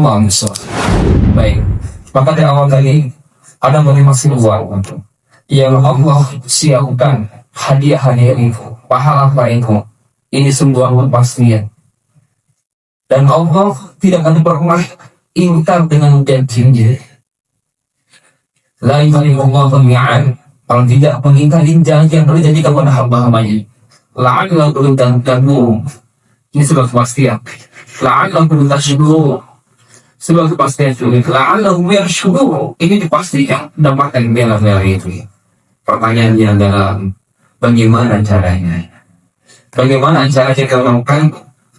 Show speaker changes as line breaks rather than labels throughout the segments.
Allah SWT. Baik, maka di awal tadi ada menerima sebuah yang Allah siapkan hadiah-hadiah itu, pahala itu. Ini sebuah kepastian. Dan Allah tidak akan pernah ingkar dengan janjinya. La yukhlifullahu al-mi'ad. Kalau tidak mengingkari janji yang telah dijanjikan kepada hamba-hambanya. La'allakum tattaqun. Ini sebuah kepastian. La'allakum tashkurun. Sebuah kepastian juga. La'allakum yarshudun. Ini dipastikan dapatkan bela-bela itu. Pertanyaannya adalah bagaimana caranya? Bagaimana cara kita melakukan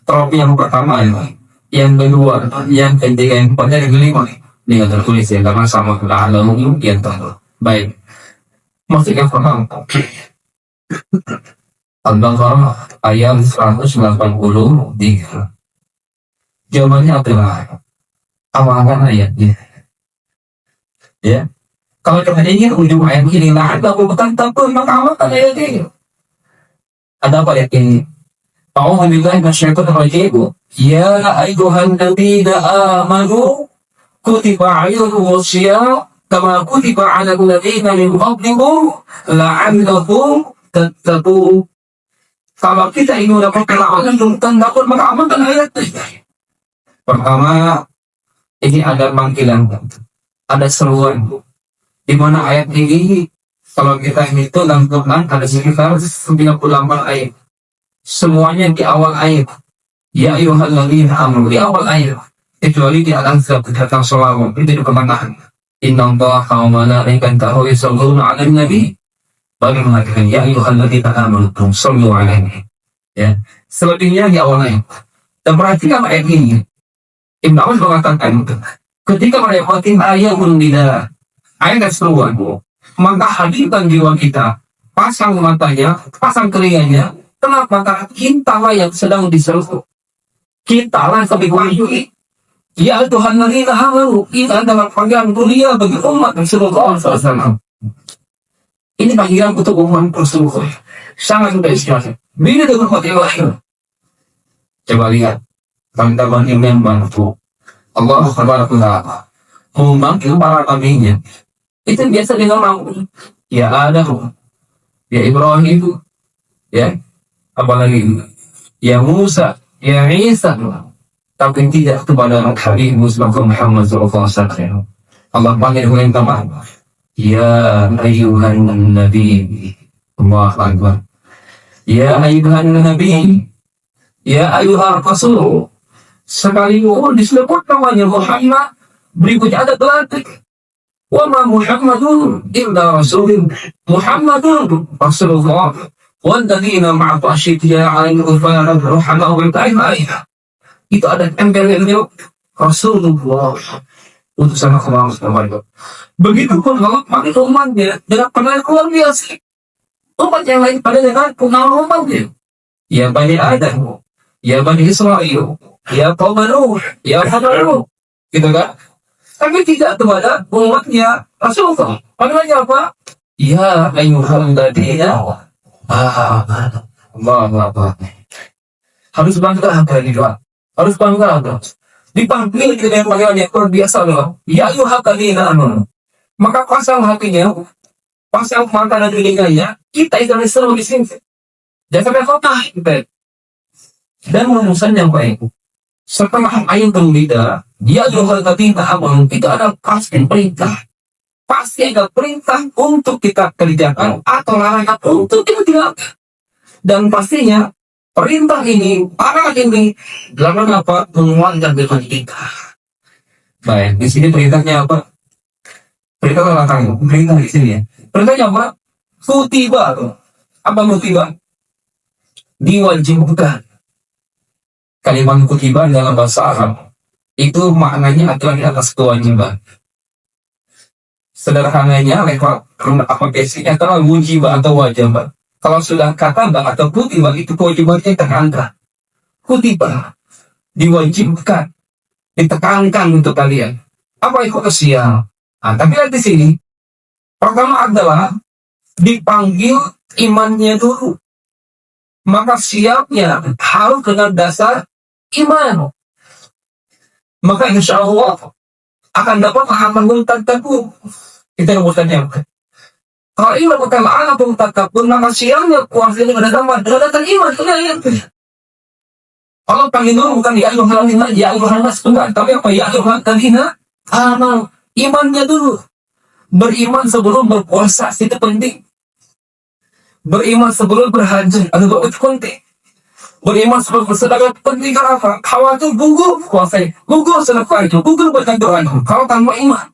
trofi yang pertama ini, yang kedua, yang ketiga, yang keempat, yang kelima ini nggak tertulis ya karena sama la'allakum yarshudun. Baik, masuk yang pertama Al-Baqarah ayat 183. Jawabannya adalah awalan ayatnya. Ya, kalau kita ingin ujung ayat ini la'allakum tattaqun, maka amalkan ayat ini. Ada apa ayat ini? A'udzu billahi minasyaitonir rajim. Ya ayyuhan ladzina amanu kutiba 'alaikumus syiyam kama kutiba 'alal ladzina min qablikum la'allakum tattaqun. Kalau kita ingin mendapatkan la'allakum tattaqun, maka amalkan ayat ini. Pertama, ini ada panggilan, ada seruan. Di mana ayat ini kalau kita hitung dalam Quran ada sekitar 98 ayat. Semuanya di awal ayat. Ya ayyuhalladzina amanu di awal ayat. Kecuali di Al-Anzab datang selawat itu di pertengahan. Innallaha wa malaikatahu yusholluna 'alan nabi. Bagi mengatakan ya ayyuhalladzina amanu shollu 'alaihi. Ya. Selebihnya di awal ayat. Dan perhatikan ayat ini. Ibnu Abbas mengatakan ketika melewati ayat tidak ayat seruan, maka hadirkan jiwa kita, pasang matanya, pasang telinganya. Kenapa? Karena kitalah yang sedang diseru. Kitalah yang wahyu. Ya Tuhan ladzina amanu, kita adalah panggilan mulia bagi umat Rasulullah SAW. Ini panggilan untuk umat Rasulullah. Sangat istimewa. Beda dengan hati wahyu. Coba lihat, teman-teman yang membantu Allah Subhanahu wa ta'ala memanggil para nabinya. Itu biasa dengan nama ya Adam, ya Ibrahim, ya apalagi ya Musa, ya Isa, tapi tidak kepada Nabi Muhammad SAW. Allah panggil dengan nama ya ayyuhan nabi. Allahu akbar. Ya ayyuhan nabi, ya ayyuhar rasul. Sekali disebut namanya Muhammad, berikutnya ada telatik. Wa ma Muhammadun illa rasulun. Muhammadun Rasulullah. Walladzina ma'ahu asyiddaa'u 'alal kuffari rahimahu ta'ala. Itu ada embel-embel Rasulullah. Utusan Allah SWT. Begitupun Allah pakai umatnya dengan penilaian luar biasa. Umat yang lain pada dengan pengalaman umatnya. Ya Bani Adam, ya Bani Israel, ya Qaum Nuh, ya Qaum Nuh. Gitu kan? Tapi tidak kepada umatnya Rasulullah. Panggilannya apa? Ya ayyuhalladzina Allah. Harus bangga apa ini doa? Harus bangga apa? Dipanggil dengan panggilan yang luar biasa loh. Ya ayyuhalladzina amanu. Maka pasang hatinya, pasang mata dan telinganya, kita itu seru di sini. Jangan sampai kota kita. Dan rumusan yang baik. Setelah ayat berbeda, dia juga ketika abang itu ada pasti perintah. Pasti ada perintah untuk kita kerjakan atau larangan untuk kita tinggalkan. Dan pastinya perintah ini, para ini dalam apa? Menguatkan dengan kita. Baik, di sini perintahnya apa? Perintah larangan. Perintah di sini ya. Perintahnya apa? Kutiba. Apa kutiba? Diwajibkan. Kalimat kutiba dalam bahasa Arab itu maknanya adalah di atas kewajiban. Sederhananya lewat apa basicnya adalah wujibah atau wajib. Kalau sudah kata atau kutiba itu kewajibannya terangkat. Kutiba diwajibkan, ditekankan untuk kalian. Apa itu siap? Tapi lihat di sini. Pertama adalah dipanggil imannya dulu. Maka siapnya harus dengan dasar iman. maka insya Allah akan dapat amal tatkabur. Kita rumuskannya. Kalau iman bukan amal tatkabur, maka siangnya puasa ini ada sama datang iman. Allah panggil dulu bukan ya ayuhan nas, enggak, tapi apa ya ayuhan ladina amal, imannya dulu. Beriman sebelum berpuasa itu penting. Beriman sebelum berhaji ada itu penting. Beriman sebelum bersedekah penting. Kenapa? Khawatir gugur puasa, gugur sedekah itu, gugur berdoa itu. Kalau tanpa iman,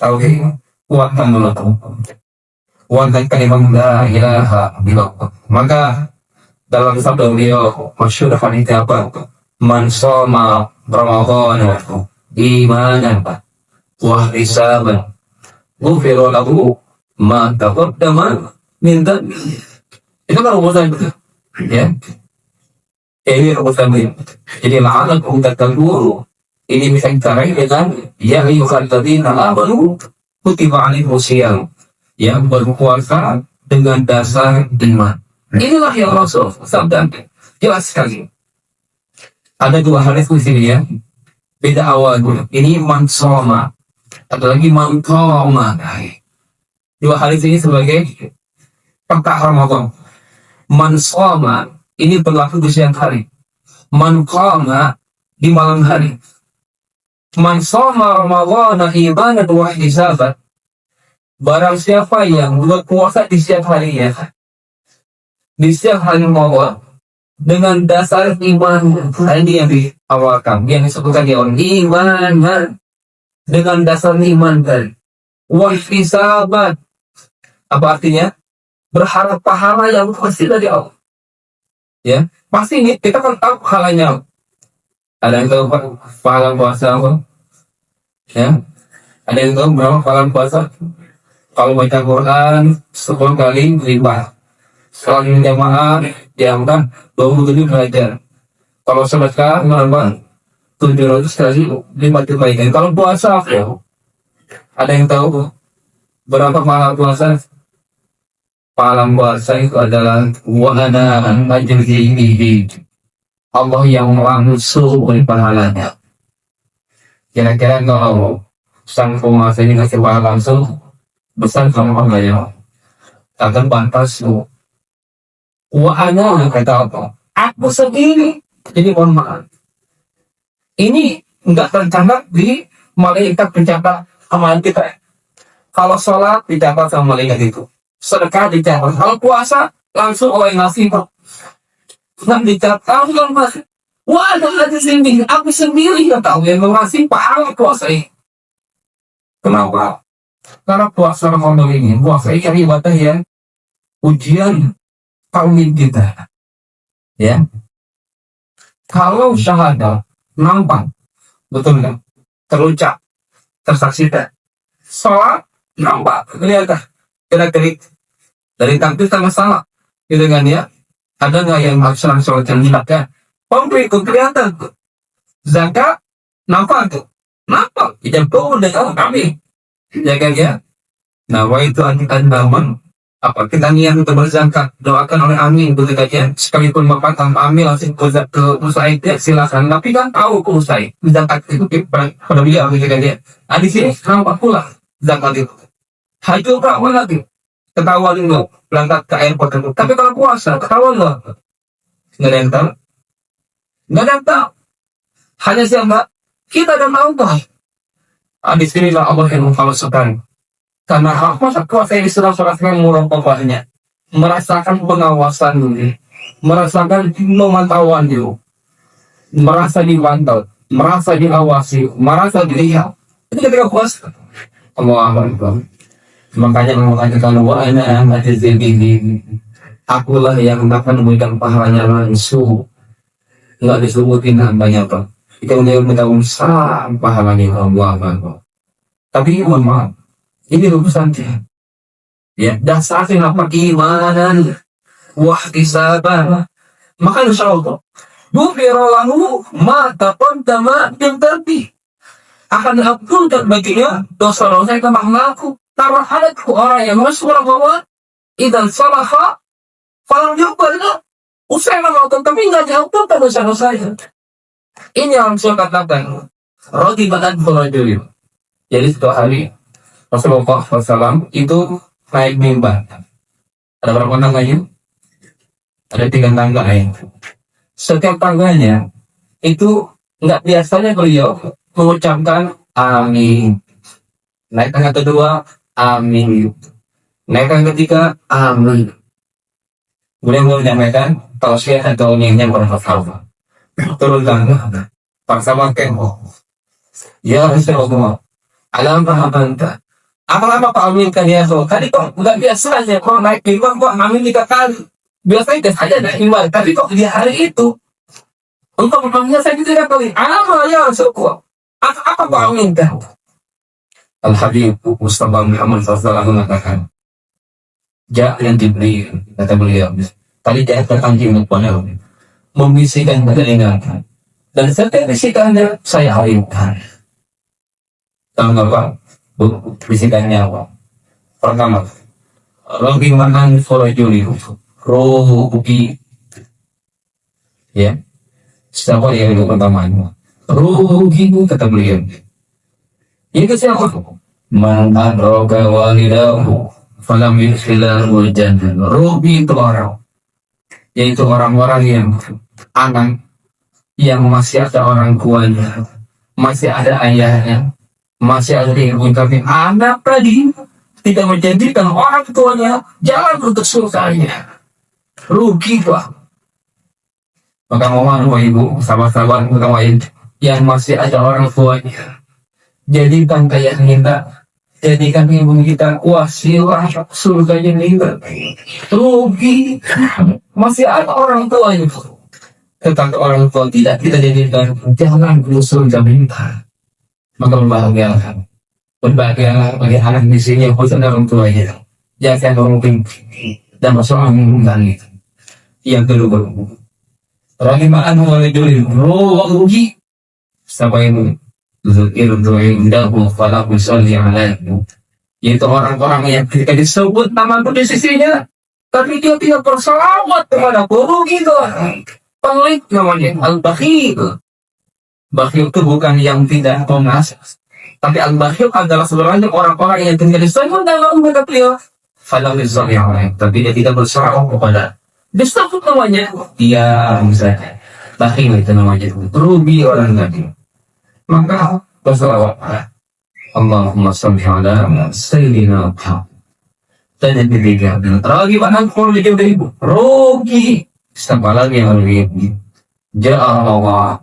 oke, kuatkan dulu. Kuatkan kalimat la ilaha illallah. Maka dalam sabda beliau masyhur hadits apa? Man shoma Ramadan imanan wa ihtisaban ghufira lahu ma taqaddama min dhanbi. Itu kan rumusan itu. Ya. Ini rumusan itu. Jadi la'alakum tattaqun. Ini bisa kita raih dengan ya ayyuhalladzina amanu kutiba alaikumusiyam, yang berpuasa dengan dasar iman. Inilah yang Rasul sabda jelas sekali. Ada dua hadis di sini ya. Beda awal. Ini man shoma, ada lagi man qama. Dua hadis ini sebagai pekak Ramadan. Man shoma ini berlaku di siang hari. Man qama di malam hari. Man shoma Ramadan imanan wa ihtisaban. Barang siapa yang berpuasa di siang harinya, di setiap hari Ramadan dengan dasar iman, ini yang diawalkan, yang disebutkan di awal iman, dengan dasar iman tadi. Wahfisabat, apa artinya? Berharap pahala yang pasti dari Allah. Ya, pasti ini kita kan tahu pahalanya. Ada yang tahu pahala puasa apa? Ya, ada yang tahu berapa pahala puasa? Kalau baca Quran 10 kali lipat. Selain jamaah diangkat 27 derajat. Kalau sedekah berapa? 700 kali 5 kebaikan. Kalau puasa ya, ada yang tahu berapa pahala puasa? Pahala puasa itu adalah wahana majlihi, Allah yang langsung beri pahalanya. Kira-kira kalau sang penguasa ini ngasih pahala langsung, besar sama Allah ya. Takkan pantas lu. Wahana kata apa? Aku sendiri. Jadi mohon maaf. Ini enggak tercatat di malaikat pencatat amalan kita. Kalau sholat dicatat sama malaikat itu. Sedekah dicatat. Kalau puasa langsung oleh ngasih. Nggak dicatat langsung masih. Wah, ada di sini. Aku sendiri yang tahu yang ngasih pahala puasa ini. Kenapa? Karena puasa Ramadan ini, puasa ini ibadah ya, ujian kawin kita, ya. Kalau syahadat nampak, betul nggak? Terucap, tersaksikan. Sholat nampak, kelihatan, gerak-gerik dari tampil sama salah, gitu kan ya? Ada nggak yang maksudnya sholat yang dilakukan? Pemberi itu kelihatan tuh. Zakat nampak tuh, nampak. Tidak perlu dengan kami, ya kan ya? Nah, wa itu anti-andaman apa kita niat untuk berzakat, doakan oleh amin begitu saja. Sekalipun bapak tanpa amin langsung ke usaha itu silakan, tapi kan tahu ke usaha zakat itu pada beliau begitu saja. Nah, di sini nampak pula zakat itu. Haji ketahuan lagi, ketahuan dulu berangkat ke airport itu. Tapi kalau puasa ketahuan loh, nggak ada yang tahu, nggak ada yang tahu. Hanya siapa? Kita dan Allah. Nah, di sinilah Allah yang menghaluskan. Karena masa puasa ini sudah merasakan murah merasakan pengawasan dulu, merasakan pemantauan dulu, merasa dipantau, merasa diawasi, merasa dilihat. Itu ketika puasa. Allah Akbar. Makanya mengatakan wa ana ajzil bihi. Akulah yang akan memberikan pahalanya langsung. Enggak disebutin namanya apa. Kita mendapat besar pahalanya Allah Akbar. Tapi mohon maaf. Ini rumusan dia. Ya, dasarnya apa? Imanan wahtisaban. Maka insya Allah ghufira lahu ma taqaddama min dhanbi. Akan diampunkan baginya dosa-dosa yang telah melaku. Tarahadatku orang yang masuk Ramadan idan salaha falam yuqbal. Usai Ramadan tapi enggak diampunkan dosa-dosanya. Ini yang saya katakan. Roti badan Rajulin. Jadi satu hari Rasulullah SAW itu naik mimbar. Ada berapa tangganya? Ada 3 tangga ya. Setiap tangganya itu nggak biasanya beliau mengucapkan amin. Naik tangga kedua, amin. Naik tangga ketiga, amin. Beliau menyampaikan tausiah atau nyanyian berhafal. Turun tangga, paksa makan. Ya Rasulullah, alam pahamanta. Apa aminkan ya Rasul? Tadi kok nggak biasa aja kalau naik mimbar kok amin 3 kali. Biasanya tes aja naik mimbar, tapi kok di hari itu engkau memangnya saya 3 kali. Apa ya Rasulullah? Apa aminkan? Al-Habib Mustafa Muhammad SAW mengatakan, yang diberi, kata beliau, tadi dia datang di Muqwana, membisikkan ketelingaan, dan setiap bisikannya saya harimkan. Tahu nggak Pak? Bisikannya apa? Pertama, Rogi makan Forojuli, Rogi, ya, siapa yang itu pertama? Rogi kata beliau. Itu siapa? Man adroga walidahu falam yudkhilahu jannah. Rubi itu orang, yaitu orang-orang yang anak yang masih ada orang tuanya, masih ada ayahnya, masih ada ibu, tapi anak tadi tidak menjadikan orang tuanya jalan untuk surganya. Rugi Pak. Maka mohon ibu, sahabat-sahabat yang masih ada orang tuanya, jadikan kayak kita, jadikan ibu kita wasilah surganya kita. Rugi, masih ada orang tua itu, tetapi orang tua tidak kita jadikan jalan ke surga kita. Maka berbahagialah bagi anak di sini yang khusus orang tuanya, jangan mungkin dan masuk angin itu. Yang kedua, rahimah walidul rugi sampai ini. Yaitu orang-orang yang ketika disebut nama di sisinya, tapi dia tidak bersalawat kepada guru gitu. Pelit namanya al-bakhil. Bakhil itu bukan yang tidak pengas, tapi al-bakhil adalah sebenarnya orang-orang yang ketika disebut nama mereka beliau, tapi dia tidak bersalawat kepada. Disebut namanya, dia misalnya bakhil itu namanya, rugi orang tadi. Maka bersalawat Allahumma salli ala sayyidina Muhammad. Dan yang ketiga, ragi panang kurni juga ibu, rogi siapa lagi yang rugi? Ja'a Allah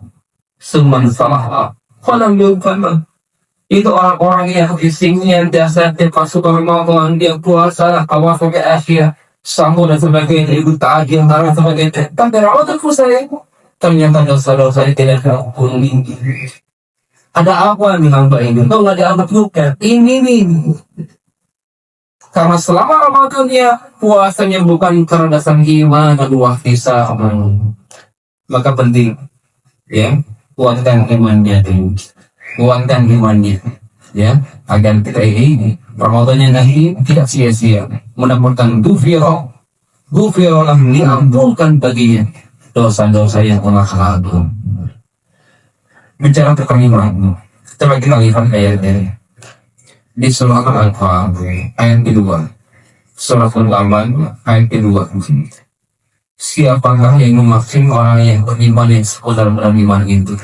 summan salah kolam yukan. Itu orang-orang yang isinya dasar pasukan Ramadan, dia puasa awal sampai akhir, sahur dan sebagainya, ikut ta'ajil dan sebagainya. Tapi Ramadan saya ternyata dosa-dosa tidak terumpuni. Ada apa nih hamba ini? Kalau nggak dianggap juga ini nih. Karena selama Ramadan dia puasanya bukan kecerdasan iman dan wahfisa, maka penting ya kuatkan imannya dulu, kuatkan imannya ya agar kita ini Ramadannya nanti tidak sia-sia, mendapatkan gufiro diampunkan baginya dosa-dosa yang telah lalu. Bicara tentang iman, coba kita lihat ayat-ayat di surah Al-Anfal ayat kedua, surah Al-Anfal ayat kedua. Siapakah yang memaksud orang yang beriman yang sekolah dalam iman itu?